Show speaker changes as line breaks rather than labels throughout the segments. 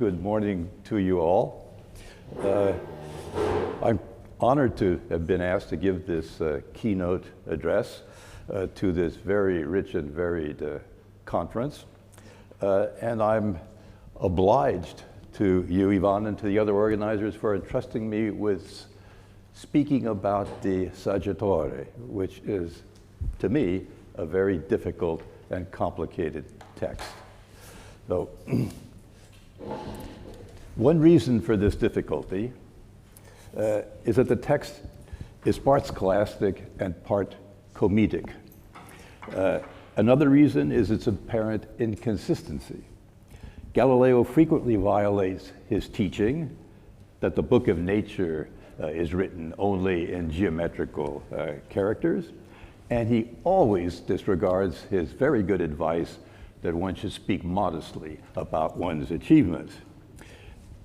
Good morning to you all. I'm honored to have been asked to give this keynote address to this very rich and varied conference. And I'm obliged to you, Yvonne, and to the other organizers for entrusting me with speaking about the Saggiatore, which is, to me, a very difficult and complicated text. So, one reason for this difficulty is that the text is part scholastic and part comedic. Another reason is its apparent inconsistency. Galileo frequently violates his teaching that the book of nature is written only in geometrical characters, and he always disregards his very good advice that one should speak modestly about one's achievements.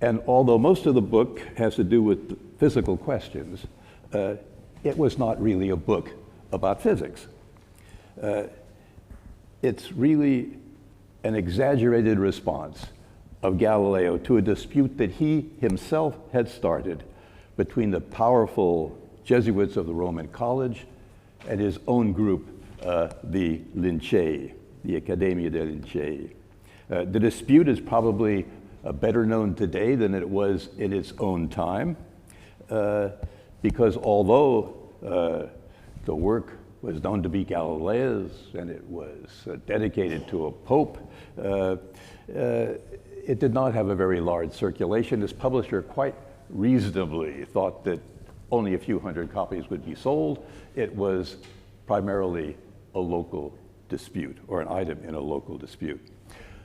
And although most of the book has to do with physical questions, it was not really a book about physics. It's really an exaggerated response of Galileo to a dispute that he himself had started between the powerful Jesuits of the Roman College and his own group, the Lincei, the Accademia dei Lincei. The dispute is probably better known today than it was in its own time, because although the work was known to be Galileo's and it was dedicated to a pope, it did not have a very large circulation. His publisher quite reasonably thought that only a few hundred copies would be sold. It was primarily a local dispute, or an item in a local dispute.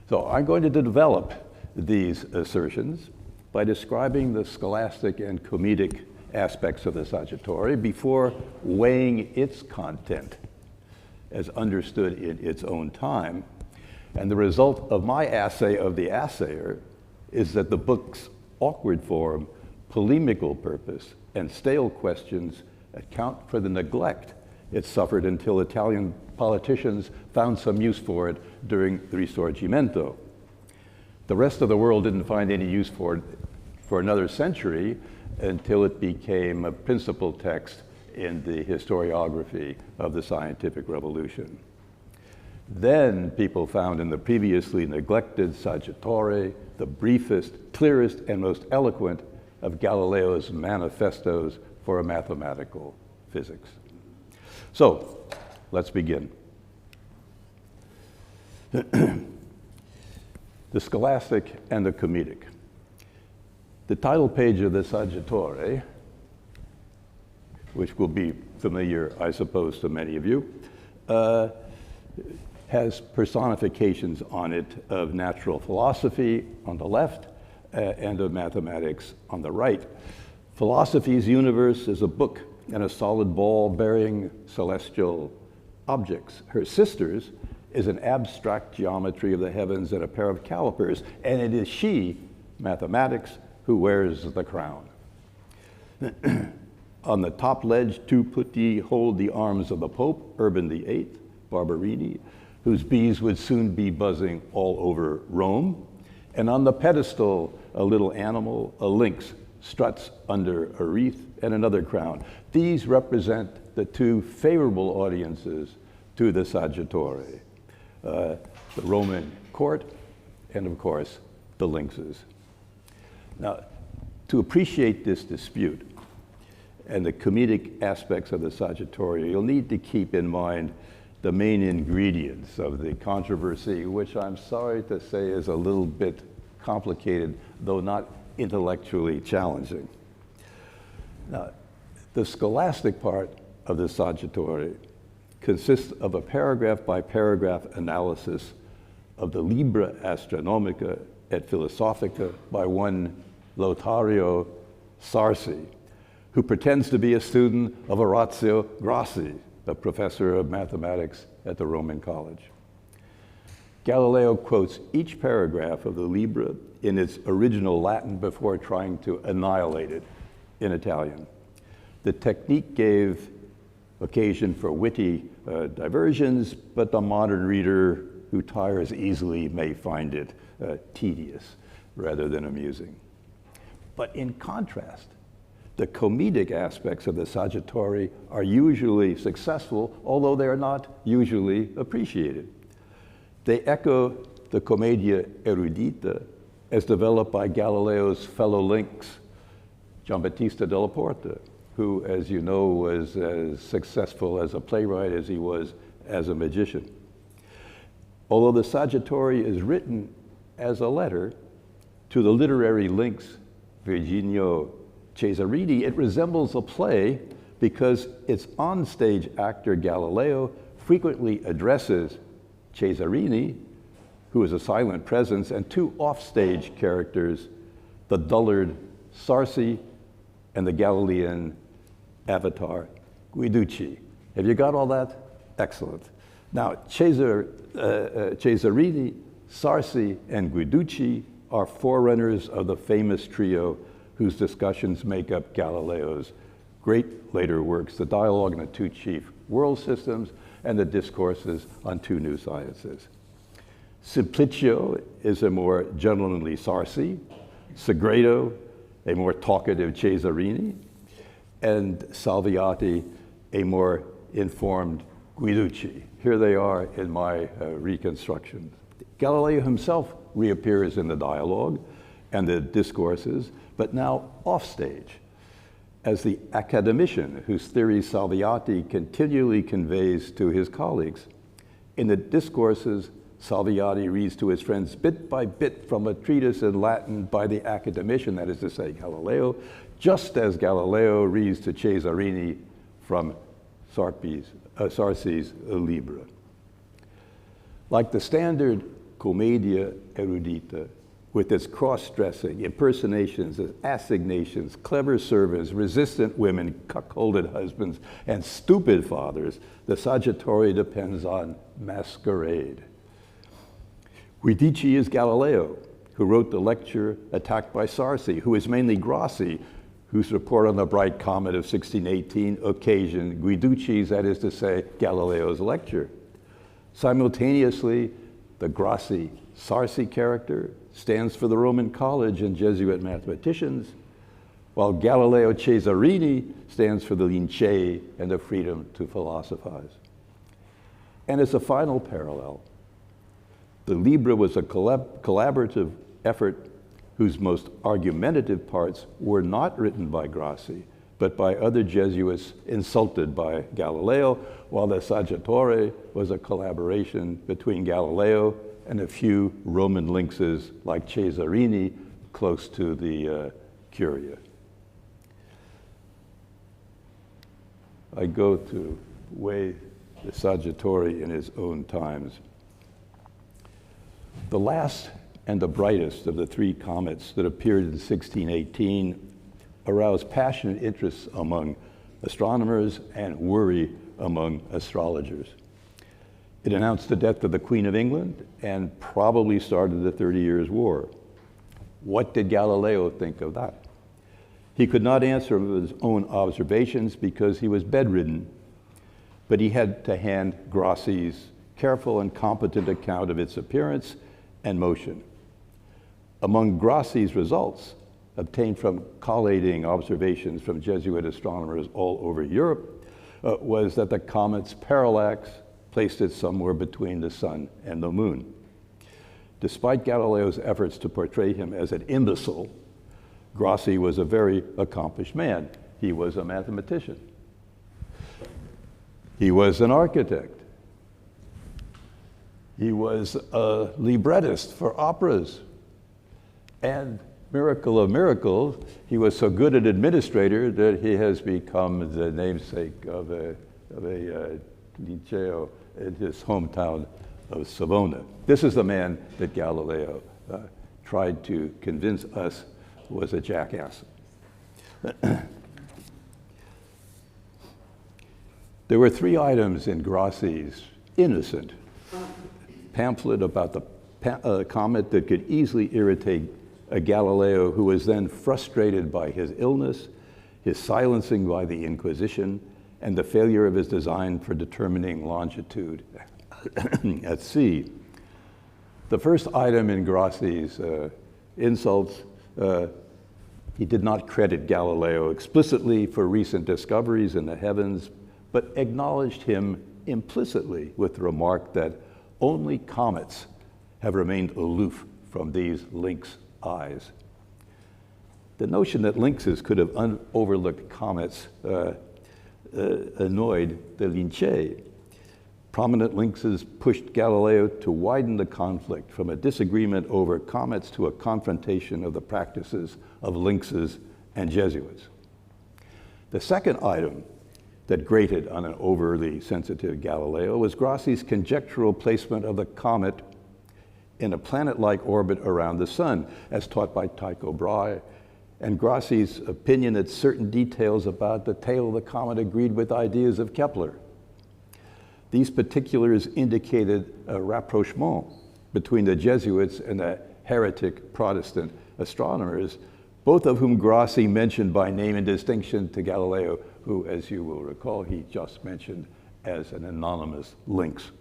So I'm going to develop these assertions by describing the scholastic and comedic aspects of the Saggiatore before weighing its content as understood in its own time. And the result of my assay of the assayer is that the book's awkward form, polemical purpose, and stale questions account for the neglect it suffered until Italian politicians found some use for it during the Risorgimento. The rest of the world didn't find any use for it for another century until it became a principal text in the historiography of the scientific revolution. Then people found in the previously neglected Saggiatore the briefest, clearest, and most eloquent of Galileo's manifestos for a mathematical physics. So, let's begin. The scholastic and the comedic. The title page of the Saggiatore, which will be familiar, I suppose, to many of you, has personifications on it of natural philosophy on the left and of mathematics on the right. Philosophy's universe is a book and a solid ball bearing celestial objects. Her sister's is an abstract geometry of the heavens and a pair of calipers, and it is she, mathematics, who wears the crown. On the top ledge, two putti hold the arms of the Pope, Urban VIII, Barberini, whose bees would soon be buzzing all over Rome. And on the pedestal, a little animal, a lynx, struts under a wreath and another crown. These represent the two favorable audiences to the Saggiatore, the Roman court and, of course, the lynxes. Now, to appreciate this dispute and the comedic aspects of the Saggiatore, you'll need to keep in mind the main ingredients of the controversy, which I'm sorry to say is a little bit complicated, though not intellectually challenging. Now, the scholastic part of the Saggiatore consists of a paragraph-by-paragraph analysis of the Libra Astronomica et Philosophica by one Lotario Sarsi, who pretends to be a student of Orazio Grassi, a professor of mathematics at the Roman College. Galileo quotes each paragraph of the Libra in its original Latin before trying to annihilate it in Italian. The technique gave occasion for witty diversions, but the modern reader who tires easily may find it tedious rather than amusing. But in contrast, the comedic aspects of the Saggiatore are usually successful, although they are not usually appreciated. They echo the Commedia Erudita as developed by Galileo's fellow lynx, Giambattista della Porta, who, as you know, was as successful as a playwright as he was as a magician. Although the Saggiatore is written as a letter to the literary lynx Virginio Cesarini, it resembles a play because its on-stage actor Galileo frequently addresses Cesarini, who is a silent presence, and two off-stage characters, the dullard Sarsi and the Galilean avatar Guiducci. Have you got all that? Excellent. Now, Cesarini, Sarsi, and Guiducci are forerunners of the famous trio whose discussions make up Galileo's great later works, the Dialogue on the Two Chief World Systems and the Discourses on Two New Sciences. Simplicio is a more gentlemanly Sarsi, Segredo, a more talkative Cesarini, and Salviati, a more informed Guiducci. Here they are in my reconstruction. Galileo himself reappears in the dialogue and the discourses, but now offstage, as the academician whose theories Salviati continually conveys to his colleagues. In the discourses, Salviati reads to his friends bit by bit from a treatise in Latin by the academician, that is to say, Galileo, just as Galileo reads to Cesarini from Sarsi's Libra. Like the standard Commedia Erudita, with its cross-dressing, impersonations, assignations, clever servants, resistant women, cuckolded husbands, and stupid fathers, the Saggiatore depends on masquerade. Guiducci is Galileo, who wrote the lecture attacked by Sarsi, who is mainly Grossi, whose report on the bright comet of 1618 occasioned Guiducci's, that is to say, Galileo's lecture. Simultaneously, the Grossi-Sarsi character stands for the Roman College and Jesuit mathematicians, while Galileo Cesarini stands for the Lincei and the freedom to philosophize. And as a final parallel, the Libra was a collaborative effort whose most argumentative parts were not written by Grossi, but by other Jesuits insulted by Galileo, while the Saggiatore was a collaboration between Galileo and a few Roman lynxes like Cesarini close to the Curia. I go to weigh the Saggiatore in his own times. The last and the brightest of the three comets that appeared in 1618 aroused passionate interest among astronomers and worry among astrologers. It announced the death of the Queen of England and probably started the 30 Years' War. What did Galileo think of that? He could not answer with his own observations because he was bedridden, but he had to hand Grossi's careful and competent account of its appearance and motion. Among Grossi's results, obtained from collating observations from Jesuit astronomers all over Europe, was that the comet's parallax placed it somewhere between the sun and the moon. Despite Galileo's efforts to portray him as an imbecile, Grossi was a very accomplished man. He was a mathematician. He was an architect. He was a librettist for operas. And miracle of miracles, he was so good an administrator that he has become the namesake of a liceo in his hometown of Savona. This is the man that Galileo tried to convince us was a jackass. There were three items in Grossi's innocent pamphlet about the comet that could easily irritate a Galileo who was then frustrated by his illness, his silencing by the Inquisition, and the failure of his design for determining longitude at sea. The first item in Grossi's insults, he did not credit Galileo explicitly for recent discoveries in the heavens, but acknowledged him implicitly with the remark that only comets have remained aloof from these lynx eyes. The notion that lynxes could have overlooked comets annoyed the Lincei. Prominent lynxes pushed Galileo to widen the conflict from a disagreement over comets to a confrontation of the practices of lynxes and Jesuits. The second item that grated on an overly sensitive Galileo was Grossi's conjectural placement of the comet in a planet-like orbit around the sun, as taught by Tycho Brahe, and Grossi's opinion that certain details about the tail of the comet agreed with ideas of Kepler. These particulars indicated a rapprochement between the Jesuits and the heretic Protestant astronomers, both of whom Grossi mentioned by name and distinction to Galileo, who, as you will recall, he just mentioned as an anonymous lynx.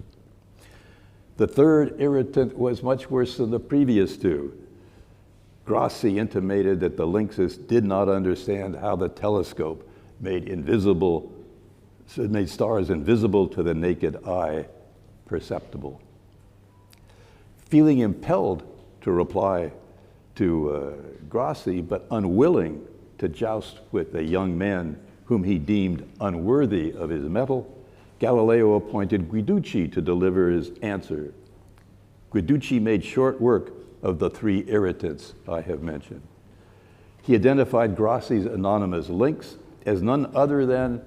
The third irritant was much worse than the previous two. Grossi intimated that the lynxes did not understand how the telescope made stars invisible to the naked eye perceptible. Feeling impelled to reply to Grossi, but unwilling to joust with a young man whom he deemed unworthy of his mettle, Galileo appointed Guiducci to deliver his answer. Guiducci made short work of the three irritants I have mentioned. He identified Grossi's anonymous lynx as none other than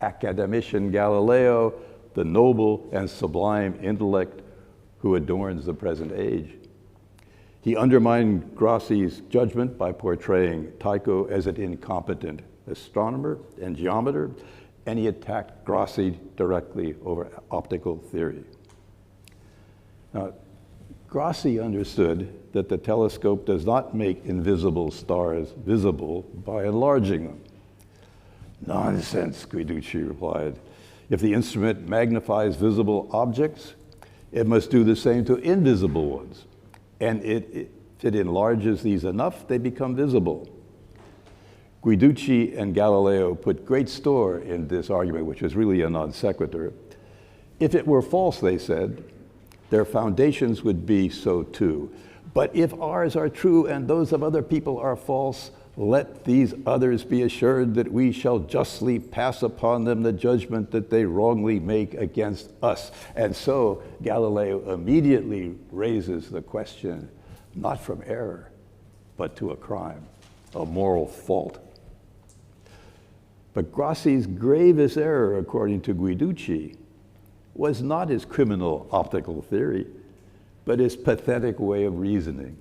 academician Galileo, the noble and sublime intellect who adorns the present age. He undermined Grossi's judgment by portraying Tycho as an incompetent astronomer and geometer, and he attacked Grossi directly over optical theory. Now, Grossi understood that the telescope does not make invisible stars visible by enlarging them. Nonsense, Guiducci replied. If the instrument magnifies visible objects, it must do the same to invisible ones. And if it enlarges these enough, they become visible. Guiducci and Galileo put great store in this argument, which is really a non sequitur. If it were false, they said, their foundations would be so too. But if ours are true and those of other people are false, let these others be assured that we shall justly pass upon them the judgment that they wrongly make against us. And so Galileo immediately raises the question, not from error, but to a crime, a moral fault. But Grossi's gravest error, according to Guiducci, was not his criminal optical theory, but his pathetic way of reasoning.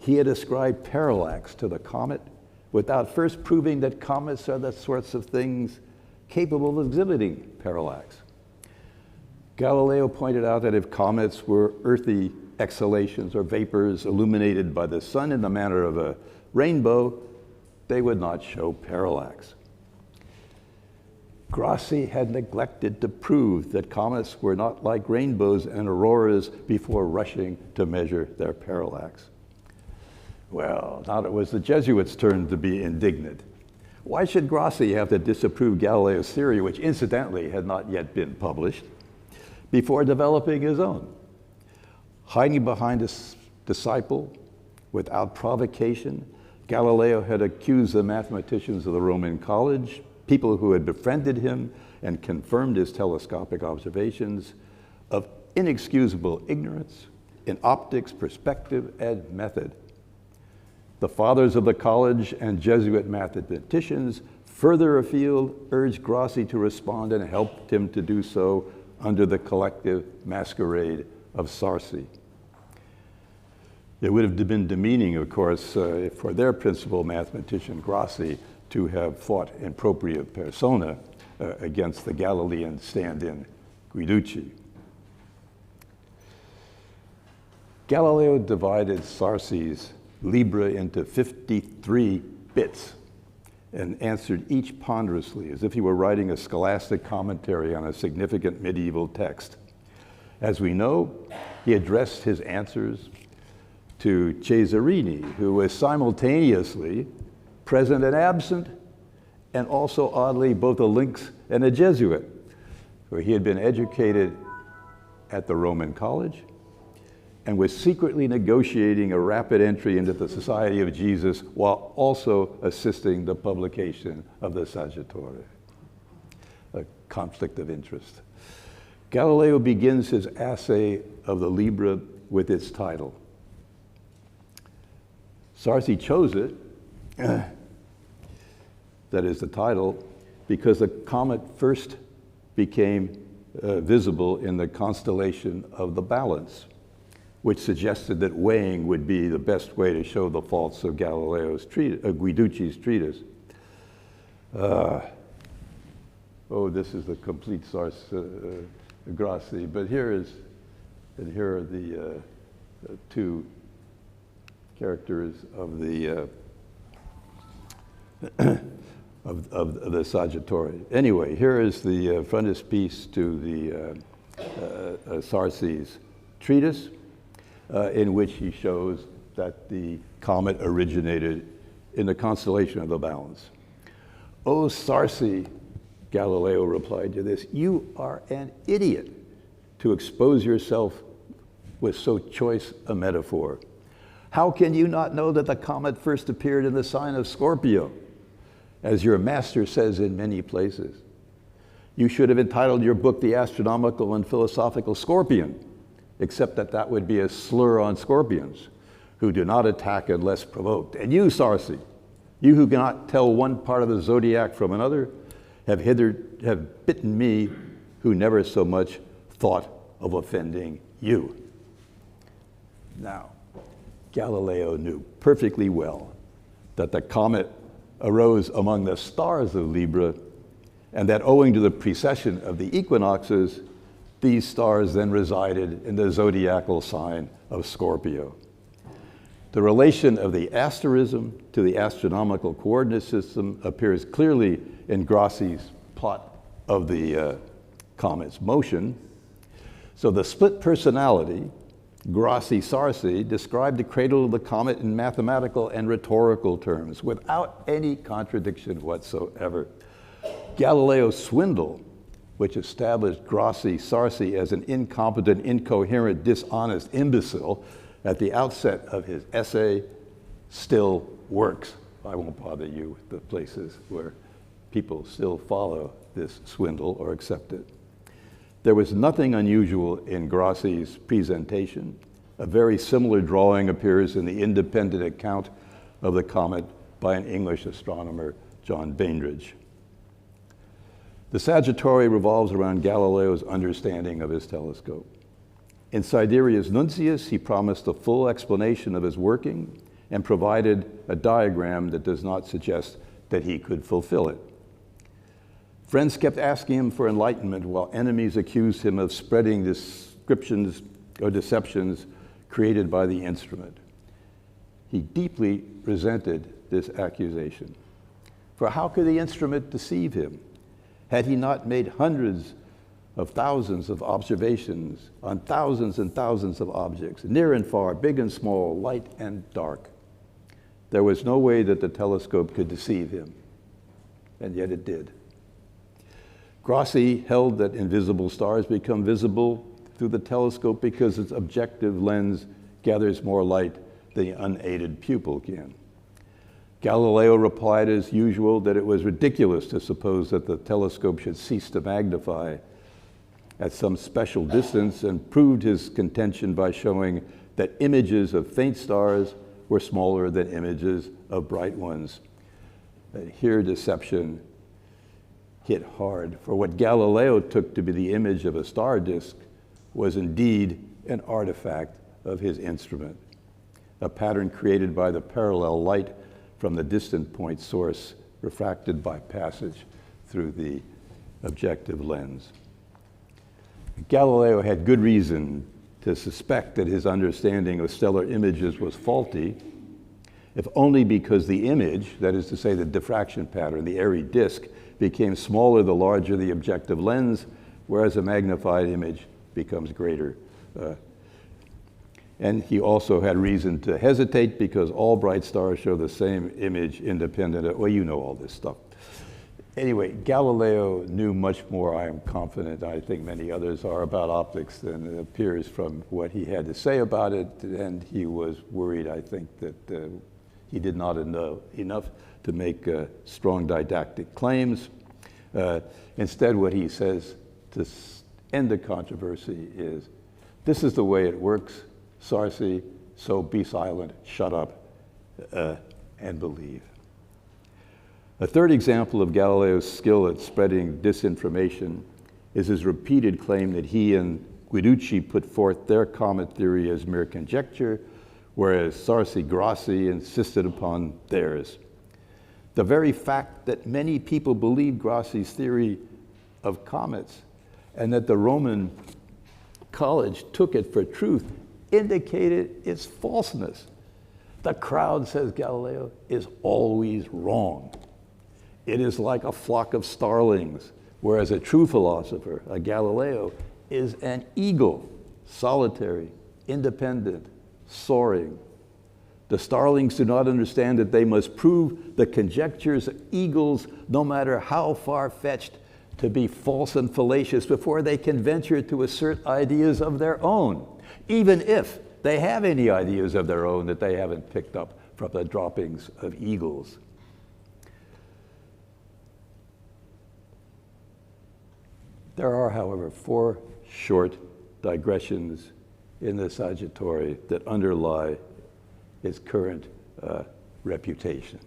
He had ascribed parallax to the comet without first proving that comets are the sorts of things capable of exhibiting parallax. Galileo pointed out that if comets were earthy exhalations or vapors illuminated by the sun in the manner of a rainbow, they would not show parallax. Grossi had neglected to prove that comets were not like rainbows and auroras before rushing to measure their parallax. Well, now it was the Jesuits' turn to be indignant. Why should Grossi have to disapprove Galileo's theory, which incidentally had not yet been published, before developing his own? Hiding behind his disciple without provocation, Galileo had accused the mathematicians of the Roman college, people who had befriended him and confirmed his telescopic observations, of inexcusable ignorance in optics, perspective, and method. The fathers of the college and Jesuit mathematicians further afield urged Grossi to respond and helped him to do so under the collective masquerade of Sarsi. It would have been demeaning, of course, for their principal mathematician, Grossi, to have fought in propria persona against the Galilean stand-in, Guiducci. Galileo divided Sarsi's Libra into 53 bits and answered each ponderously as if he were writing a scholastic commentary on a significant medieval text. As we know, he addressed his answers to Cesarini, who was simultaneously present and absent, and also oddly both a lynx and a Jesuit, where he had been educated at the Roman College and was secretly negotiating a rapid entry into the Society of Jesus while also assisting the publication of the Saggiatore. A conflict of interest. Galileo begins his essay of the Libra with its title. Sarsi chose it, that is the title, because the comet first became visible in the constellation of the Balance, which suggested that weighing would be the best way to show the faults of Galileo's Guiducci's treatise. This is the complete Grassi, but here are the two characters of the of the Saggiatore. Anyway, here is the frontispiece to the Sarsi's treatise, in which he shows that the comet originated in the constellation of the Balance. "Oh, Sarsi," Galileo replied to this, "you are an idiot to expose yourself with so choice a metaphor. How can you not know that the comet first appeared in the sign of Scorpio, as your master says in many places? You should have entitled your book The Astronomical and Philosophical Scorpion, except that that would be a slur on scorpions, who do not attack unless provoked. And you, Sarsi, you who cannot tell one part of the zodiac from another, have bitten me, who never so much thought of offending you." Now, Galileo knew perfectly well that the comet arose among the stars of Libra, and that owing to the precession of the equinoxes, these stars then resided in the zodiacal sign of Scorpio. The relation of the asterism to the astronomical coordinate system appears clearly in Grassi's plot of the comet's motion. So the split personality, Grassi-Sarsi, described the cradle of the comet in mathematical and rhetorical terms without any contradiction whatsoever. Galileo's swindle, which established Grassi-Sarsi as an incompetent, incoherent, dishonest imbecile at the outset of his essay, still works. I won't bother you with the places where people still follow this swindle or accept it. There was nothing unusual in Grassi's presentation. A very similar drawing appears in the independent account of the comet by an English astronomer, John Bainbridge. The Saggiatore revolves around Galileo's understanding of his telescope. In Sidereus Nuncius, he promised a full explanation of his working and provided a diagram that does not suggest that he could fulfill it. Friends kept asking him for enlightenment, while enemies accused him of spreading descriptions or deceptions created by the instrument. He deeply resented this accusation. For how could the instrument deceive him? Had he not made hundreds of thousands of observations on thousands and thousands of objects, near and far, big and small, light and dark? There was no way that the telescope could deceive him, and yet it did. Grassi held that invisible stars become visible through the telescope because its objective lens gathers more light than the unaided pupil can. Galileo replied as usual that it was ridiculous to suppose that the telescope should cease to magnify at some special distance, and proved his contention by showing that images of faint stars were smaller than images of bright ones. Here deception hit hard, for what Galileo took to be the image of a star disk was indeed an artifact of his instrument, a pattern created by the parallel light from the distant point source refracted by passage through the objective lens. Galileo had good reason to suspect that his understanding of stellar images was faulty, if only because the image, that is to say the diffraction pattern, the airy disk, became smaller the larger the objective lens, whereas a magnified image becomes greater. And he also had reason to hesitate because all bright stars show the same image independent of, well, you know all this stuff. Anyway, Galileo knew much more, I am confident, I think many others are, about optics than it appears from what he had to say about it, and he was worried, I think, that he did not know enough to make strong didactic claims. Instead, what he says to end the controversy is, this is the way it works, Sarsi, so be silent, shut up, and believe. A third example of Galileo's skill at spreading disinformation is his repeated claim that he and Guiducci put forth their comet theory as mere conjecture, whereas Sarsi Grassi insisted upon theirs. The very fact that many people believed Grassi's theory of comets and that the Roman college took it for truth indicated its falseness. The crowd, says Galileo, is always wrong. It is like a flock of starlings, whereas a true philosopher, a Galileo, is an eagle, solitary, independent, soaring. The starlings do not understand that they must prove the conjectures of eagles, no matter how far-fetched, to be false and fallacious before they can venture to assert ideas of their own, even if they have any ideas of their own that they haven't picked up from the droppings of eagles. There are, however, 4 short digressions in the Saggiatore that underlie its current reputation.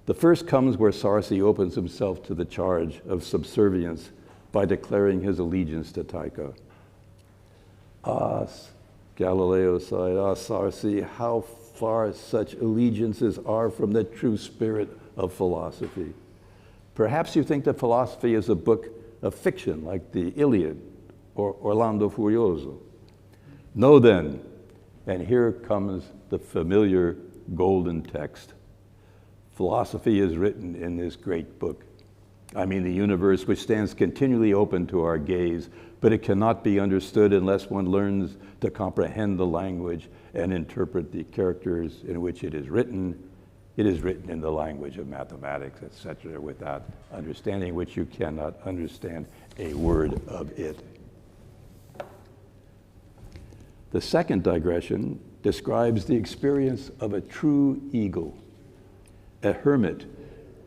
The first comes where Sarsi opens himself to the charge of subservience by declaring his allegiance to Tycho. Galileo sighed, Sarsi, how far such allegiances are from the true spirit of philosophy. Perhaps you think that philosophy is a book of fiction like the Iliad or Orlando Furioso. Know then, and here comes the familiar golden text. Philosophy is written in this great book. I mean the universe, which stands continually open to our gaze, but it cannot be understood unless one learns to comprehend the language and interpret the characters in which it is written. It is written in the language of mathematics, etc., without understanding which you cannot understand a word of it. The second digression describes the experience of a true eagle, a hermit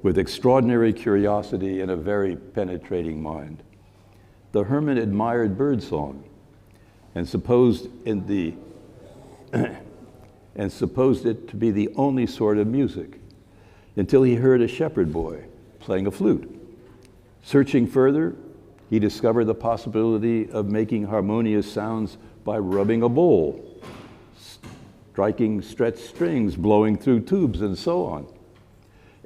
with extraordinary curiosity and a very penetrating mind. The hermit admired birdsong and supposed it to be the only sort of music, until he heard a shepherd boy playing a flute. Searching further, he discovered the possibility of making harmonious sounds by rubbing a bowl, striking stretched strings, blowing through tubes, and so on.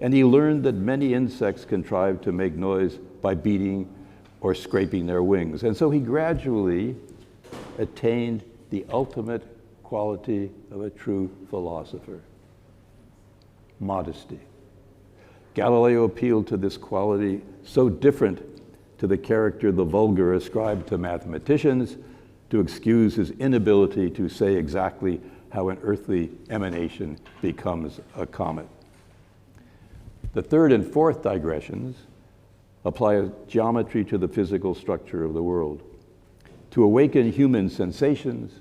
And he learned that many insects contrive to make noise by beating or scraping their wings. And so he gradually attained the ultimate quality of a true philosopher: modesty. Galileo appealed to this quality, so different to the character the vulgar ascribed to mathematicians, to excuse his inability to say exactly how an earthly emanation becomes a comet. The third and fourth digressions apply geometry to the physical structure of the world. To awaken human sensations,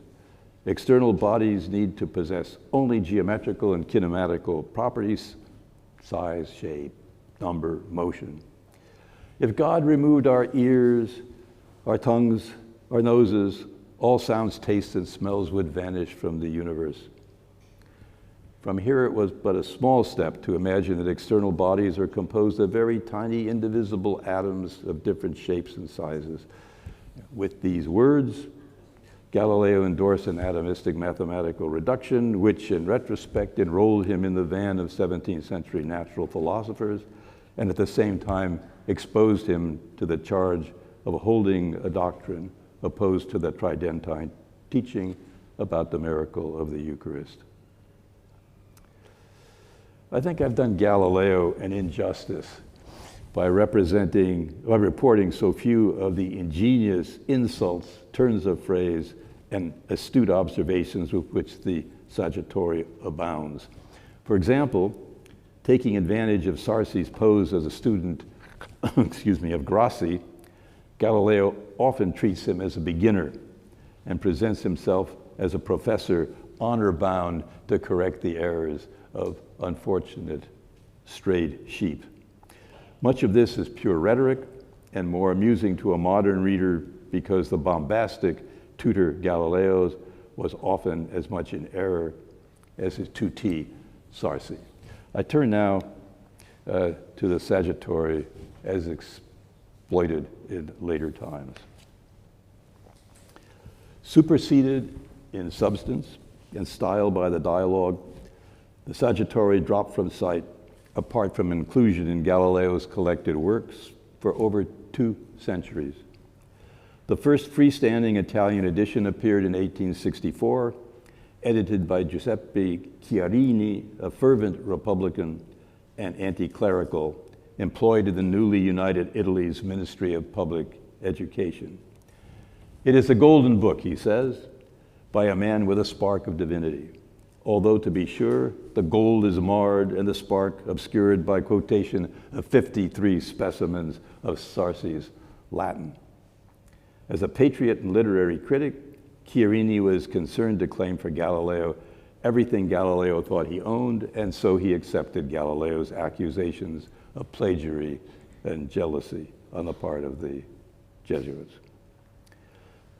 external bodies need to possess only geometrical and kinematical properties: size, shape, number, motion. If God removed our ears, our tongues, our noses, all sounds, tastes, and smells would vanish from the universe. From here, it was but a small step to imagine that external bodies are composed of very tiny, indivisible atoms of different shapes and sizes. With these words, Galileo endorsed an atomistic mathematical reduction, which in retrospect enrolled him in the van of 17th century natural philosophers, and at the same time exposed him to the charge of holding a doctrine opposed to the Tridentine teaching about the miracle of the Eucharist. I think I've done Galileo an injustice by reporting so few of the ingenious insults, turns of phrase, and astute observations with which the Saggiatore abounds. For example, taking advantage of Sarsi's pose as a student of Grassi, Galileo often treats him as a beginner and presents himself as a professor honor-bound to correct the errors of unfortunate strayed sheep. Much of this is pure rhetoric and more amusing to a modern reader because the bombastic tutor Galileo was often as much in error as his tutee Sarsi. I turn now to the Saggiatore as exploited in later times. Superseded in substance and style by the dialogue, the Saggiatore dropped from sight apart from inclusion in Galileo's collected works for over 2 centuries. The first freestanding Italian edition appeared in 1864, edited by Giuseppe Chiarini, a fervent Republican and anti-clerical, employed in the newly united Italy's Ministry of Public Education. It is a golden book, he says, by a man with a spark of divinity, although to be sure, the gold is marred and the spark obscured by quotation of 53 specimens of Sarsi's Latin. As a patriot and literary critic, Chiarini was concerned to claim for Galileo everything Galileo thought he owned, and so he accepted Galileo's accusations of plagiary and jealousy on the part of the Jesuits.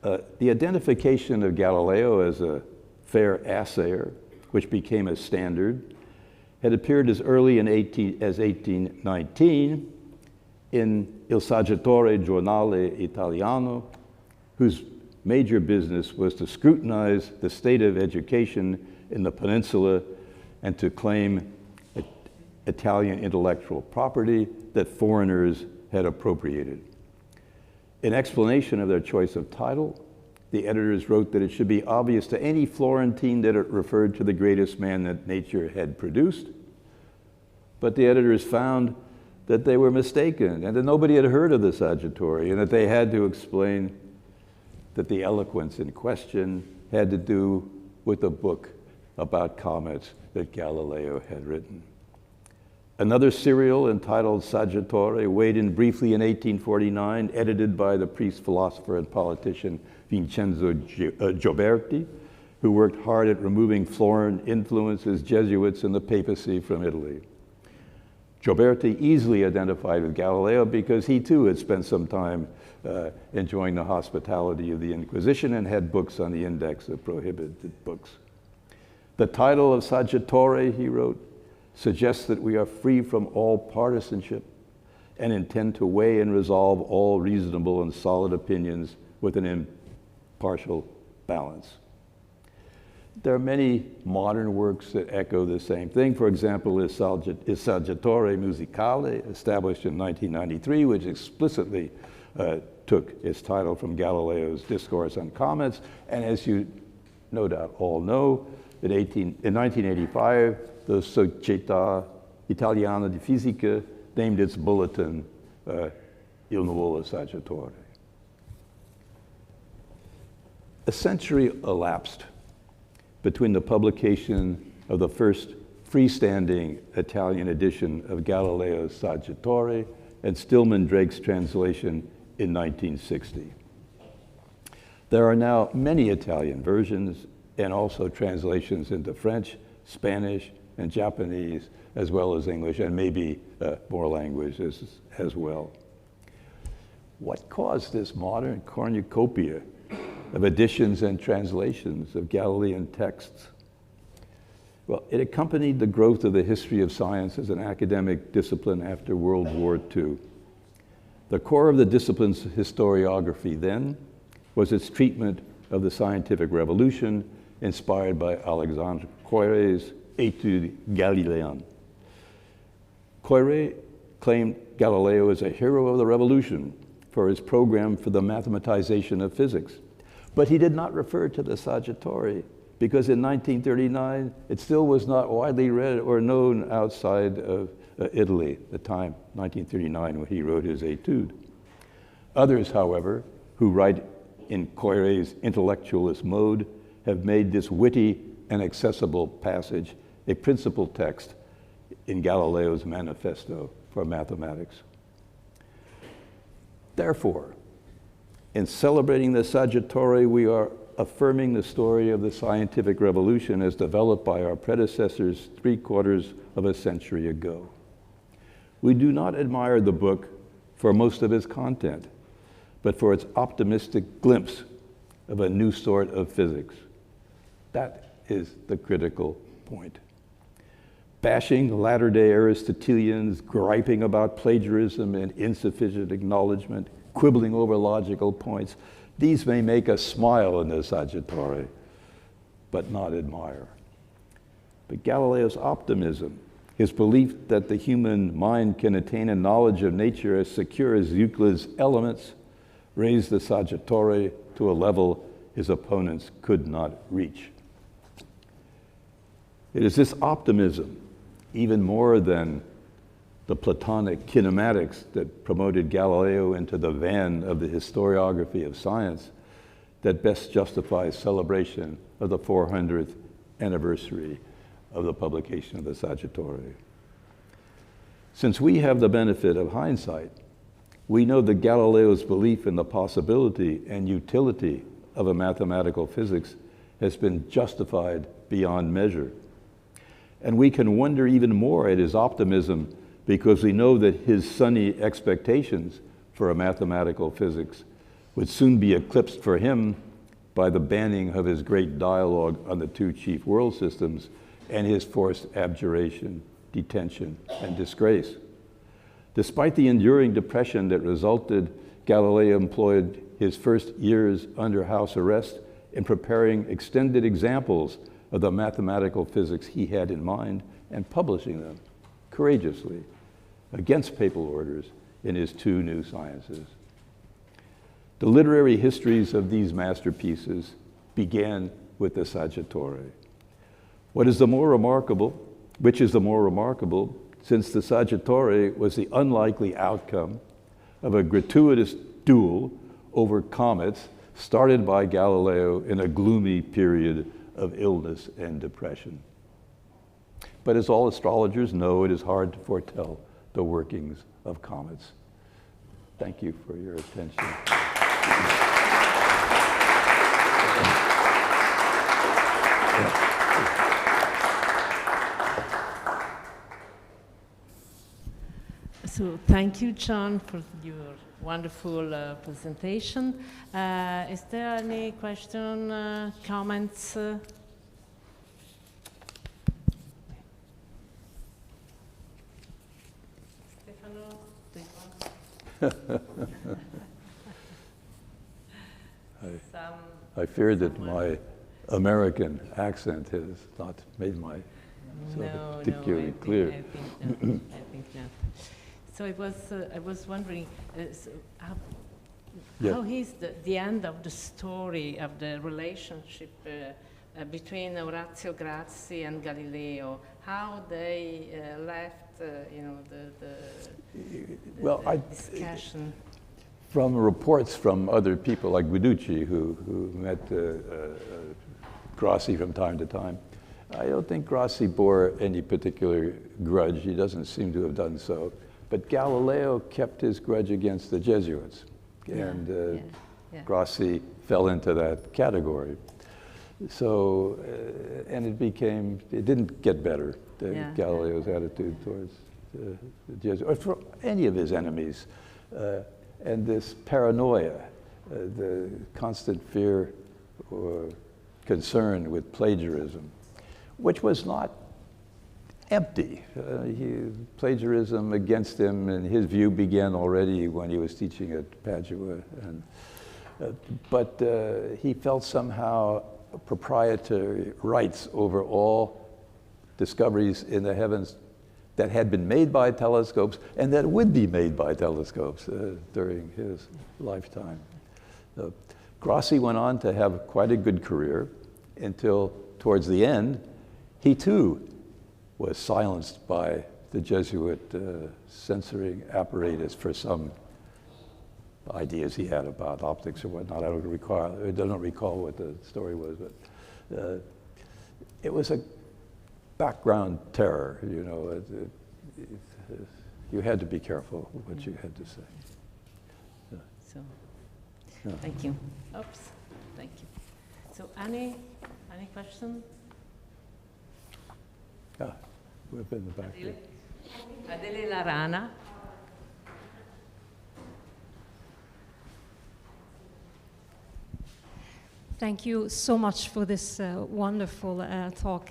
The identification of Galileo as a fair assayer, which became a standard, had appeared as early as 1819 in Il Saggiatore Giornale Italiano, whose major business was to scrutinize the state of education in the peninsula and to claim Italian intellectual property that foreigners had appropriated. In explanation of their choice of title, the editors wrote that it should be obvious to any Florentine that it referred to the greatest man that nature had produced. But the editors found that they were mistaken and that nobody had heard of the Saggiatore, and that they had to explain that the eloquence in question had to do with a book about comets that Galileo had written. Another serial entitled Saggiatore weighed in briefly in 1849, edited by the priest, philosopher, and politician Vincenzo Gioberti, who worked hard at removing foreign influences, Jesuits, and the papacy from Italy. Gioberti easily identified with Galileo because he too had spent some time enjoying the hospitality of the Inquisition and had books on the index of prohibited books. The title of Saggiatore, he wrote, suggests that we are free from all partisanship and intend to weigh and resolve all reasonable and solid opinions with an impartial balance. There are many modern works that echo the same thing. For example, Il Saggiatore Musicale, established in 1993, which explicitly took its title from Galileo's Discourse on Comets. And as you no doubt all know, in 1985, the Società Italiana di Fisica named its bulletin Il Nuovo Saggiatore. A century elapsed between the publication of the first freestanding Italian edition of Galileo's Saggiatore and Stillman Drake's translation in 1960. There are now many Italian versions and also translations into French, Spanish, and Japanese, as well as English, and maybe more languages as well. What caused this modern cornucopia of editions and translations of Galilean texts? Well, it accompanied the growth of the history of science as an academic discipline after World War II. The core of the discipline's historiography then was its treatment of the scientific revolution inspired by Alexandre Koyré's Études Galiléennes. Koyré claimed Galileo as a hero of the revolution for his program for the mathematization of physics. But he did not refer to the Saggiatore because in 1939, it still was not widely read or known outside of Italy, the time, 1939, when he wrote his Études. Others, however, who write in Koire's intellectualist mode, have made this witty and accessible passage a principal text in Galileo's manifesto for mathematics. Therefore, in celebrating the Saggiatore, we are affirming the story of the scientific revolution as developed by our predecessors 3/4 of a century ago. We do not admire the book for most of its content, but for its optimistic glimpse of a new sort of physics. That is the critical point. Bashing latter-day Aristotelians, griping about plagiarism and insufficient acknowledgement, quibbling over logical points, these may make us smile in the Saggiatore, but not admire. But Galileo's optimism, his belief that the human mind can attain a knowledge of nature as secure as Euclid's elements, raised the Saggiatore to a level his opponents could not reach. It is this optimism, even more than the Platonic kinematics that promoted Galileo into the van of the historiography of science, that best justifies celebration of the 400th anniversary of the publication of the Saggiatore. Since we have the benefit of hindsight, we know that Galileo's belief in the possibility and utility of a mathematical physics has been justified beyond measure. And we can wonder even more at his optimism because we know that his sunny expectations for a mathematical physics would soon be eclipsed for him by the banning of his great dialogue on the two chief world systems and his forced abjuration, detention, and disgrace. Despite the enduring depression that resulted, Galileo employed his first years under house arrest in preparing extended examples of the mathematical physics he had in mind and publishing them courageously against papal orders in his two new sciences. The literary histories of these masterpieces began with the Saggiatore. Which is the more remarkable, since the Saggiatore was the unlikely outcome of a gratuitous duel over comets started by Galileo in a gloomy period of illness and depression. But as all astrologers know, it is hard to foretell the workings of comets. Thank you for your attention.
So thank you, John, for your wonderful presentation. Is there any question, comments? Stefano, do you want?
I fear that my American accent has not made my particularly clear.
I think not. So I was wondering, how is the end of the story of the relationship between Orazio Grassi and Galileo? How they left, the discussion?
From reports from other people like Guiducci, who met Grassi from time to time, I don't think Grassi bore any particular grudge. He doesn't seem to have done so. But Galileo kept his grudge against the Jesuits, and Grassi fell into that category. So, and it didn't get better, Galileo's attitude towards the Jesuits, or for any of his enemies. And this paranoia, the constant fear or concern with plagiarism, which was not empty. Plagiarism against him, in his view, began already when he was teaching at Padua. But he felt somehow proprietary rights over all discoveries in the heavens that had been made by telescopes and that would be made by telescopes during his lifetime. Grassi went on to have quite a good career until towards the end, he too was silenced by the Jesuit censoring apparatus for some ideas he had about optics or whatnot. I don't recall what the story was, but it was a background terror, you know. You had to be careful what you had to say.
So, thank you. Oops, thank you. So, any question?
Yeah, we've been in the back.
Adele La Rana.
Thank you so much for this wonderful talk.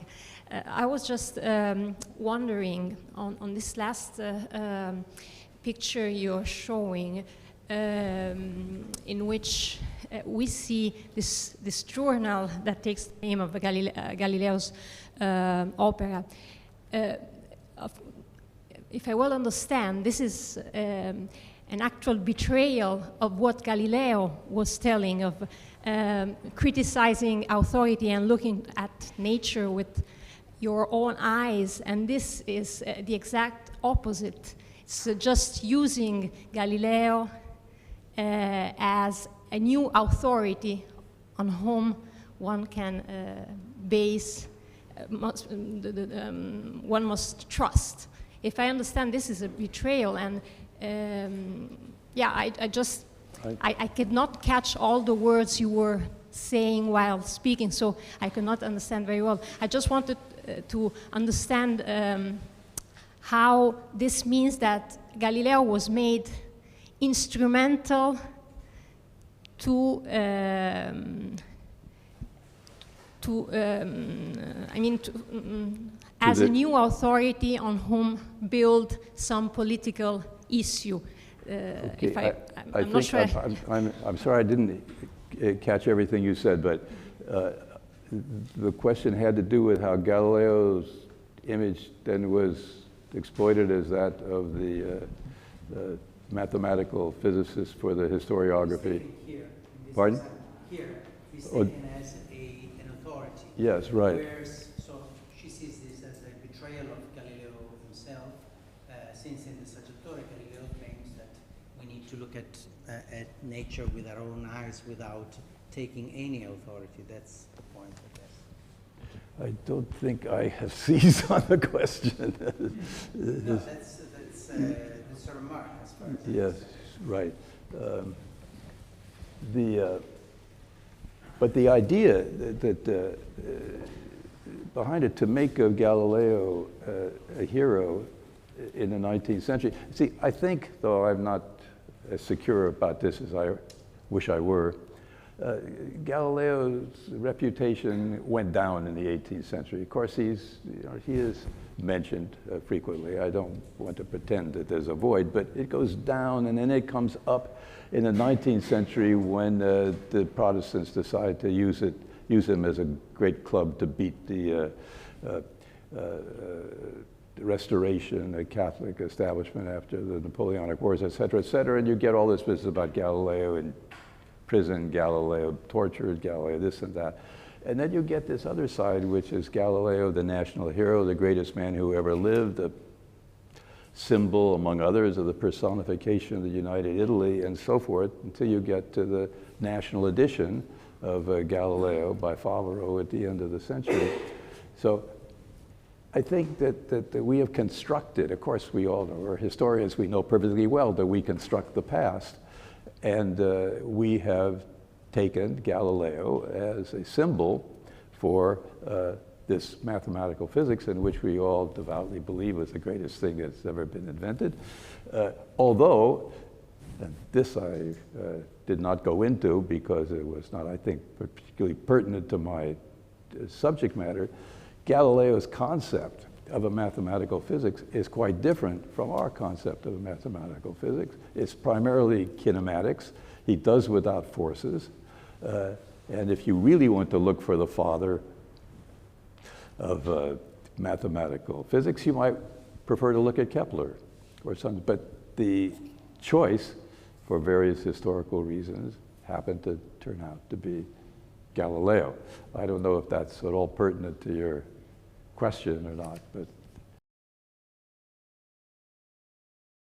I was just wondering on this last picture you're showing, in which we see this journal that takes the name of Galileo's opera. If I well understand, this is an actual betrayal of what Galileo was telling, of criticizing authority and looking at nature with your own eyes, and this is the exact opposite. It's just using Galileo as a new authority on whom one can base, one must trust. If I understand, this is a betrayal, and yeah, I could not catch all the words you were saying while speaking, so I could not understand very well. I just wanted to understand how this means that Galileo was made instrumental to as a new authority on whom build some political issue.
Okay, I'm not sure. I'm sorry I didn't catch everything you said, but the question had to do with how Galileo's image then was exploited as that of the mathematical physicist for the historiography.
Here,
Pardon?
Here, he's taken as an authority.
Yes, right.
Whereas, so she sees this as a betrayal of Galileo himself, since in the Società, Galileo claims that we need to look at nature with our own eyes without taking any authority. That's the point, I guess.
I don't think I have seized on the question.
No, that's a remark as far as
yes, right. But the idea that behind it, to make of Galileo a hero in the 19th century. See, I think, though I'm not as secure about this as I wish I were, Galileo's reputation went down in the 18th century. Of course, he is mentioned frequently. I don't want to pretend that there's a void, but it goes down and then it comes up in the 19th century when the Protestants decide to use him as a great club to beat the Restoration, the Catholic establishment after the Napoleonic Wars, et cetera, and you get all this business about Galileo in prison, Galileo tortured, Galileo this and that. And then you get this other side, which is Galileo, the national hero, the greatest man who ever lived, a symbol, among others, of the personification of the United Italy, and so forth, until you get to the national edition of Galileo by Favaro at the end of the century. So I think that we have constructed, of course we all know, we're historians, we know perfectly well that we construct the past, and we have taken Galileo as a symbol for this mathematical physics in which we all devoutly believe was the greatest thing that's ever been invented. Although, and this I did not go into because it was not, I think, particularly pertinent to my subject matter, Galileo's concept of a mathematical physics is quite different from our concept of a mathematical physics. It's primarily kinematics. He does without forces. And if you really want to look for the father of mathematical physics, you might prefer to look at Kepler or something. But the choice, for various historical reasons, happened to turn out to be Galileo. I don't know if that's at all pertinent to your question or not, but